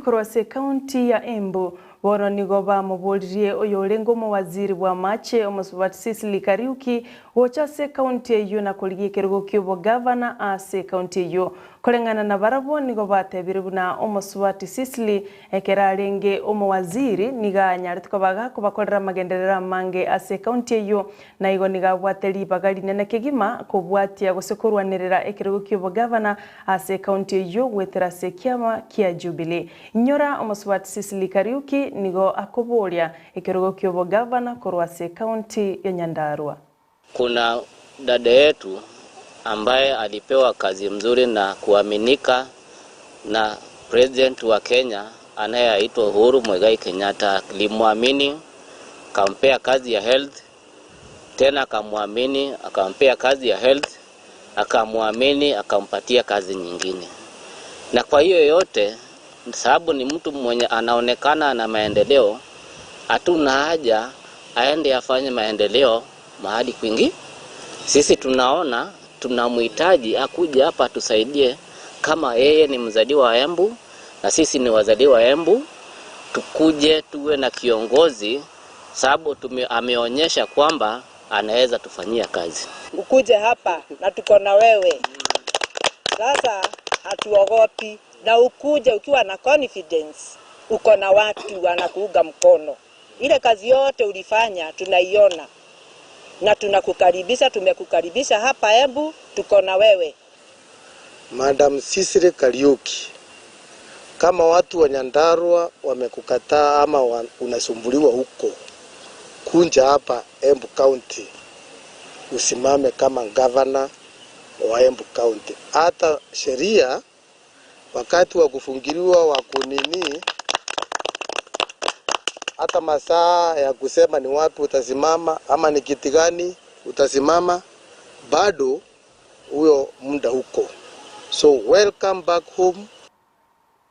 korwase county ya Embu bono nigo bamuburirie oyorengo mu waziri wa mache omusubati Cecily Kariuki wochase county eyo na kuligekerwo kyobo governor ase county eyo kolengana na barabo nigo batebire buna omusubati Cecily ekerarenge omwaziri niga nyarituko baga kubakorera magenderera mange ase county eyo na igo niga bwateri bagari nene kegima kubwatia gusekurwanirira ekerwo kyobo governor ase county eyo gwetera se kiama kia Jubilee nyora omusubati Cecily Kariuki nigo akoboria ekerogo kyobo governor korwase county ya Nyandarua. Kuna dada yetu ambaye alipewa kazi mzuri na kuaminika na president wa Kenya anayeitwa Uhuru Muigai Kenyatta. Alimwamini akampea kazi ya health, tena akamwamini akampea kazi ya health, akamwamini akampatia kazi nyingine. Na kwa hiyo yote sababu ni mtu mwenye anaonekana na maendeleo, hatuna haja aende afanye maendeleo mahali kwingi. Sisi tunaona tunamhitaji akuje hapa tusaidie, kama yeye ni mzaliwa wa Embu na sisi ni wazaliwa wa Embu, tukuje tuwe na kiongozi sababu ameonyesha kwamba anaweza tufanyia kazi. Ukuje hapa na tuko na wewe. Sasa hatuogopi. Na ukuje ukiwa na confidence, uko na watu wanakuunga mkono. Ile kazi yote ulifanya tunaiona na tunakukaribisha, tumekukaribisha hapa Embu, tuko na wewe. Madam Cecily Kariuki, kama watu wa Nyandarua wamekukataa ama unasumbuliwa huko, kunja hapa Embu County usimame kama governor wa Embu County. Hata sheria wakati wa kufungiliwa wa kunini, hata masaa ya kusema ni wapi utasimama ama ni kiti gani utasimama, bado huyo muda huko. So welcome back home.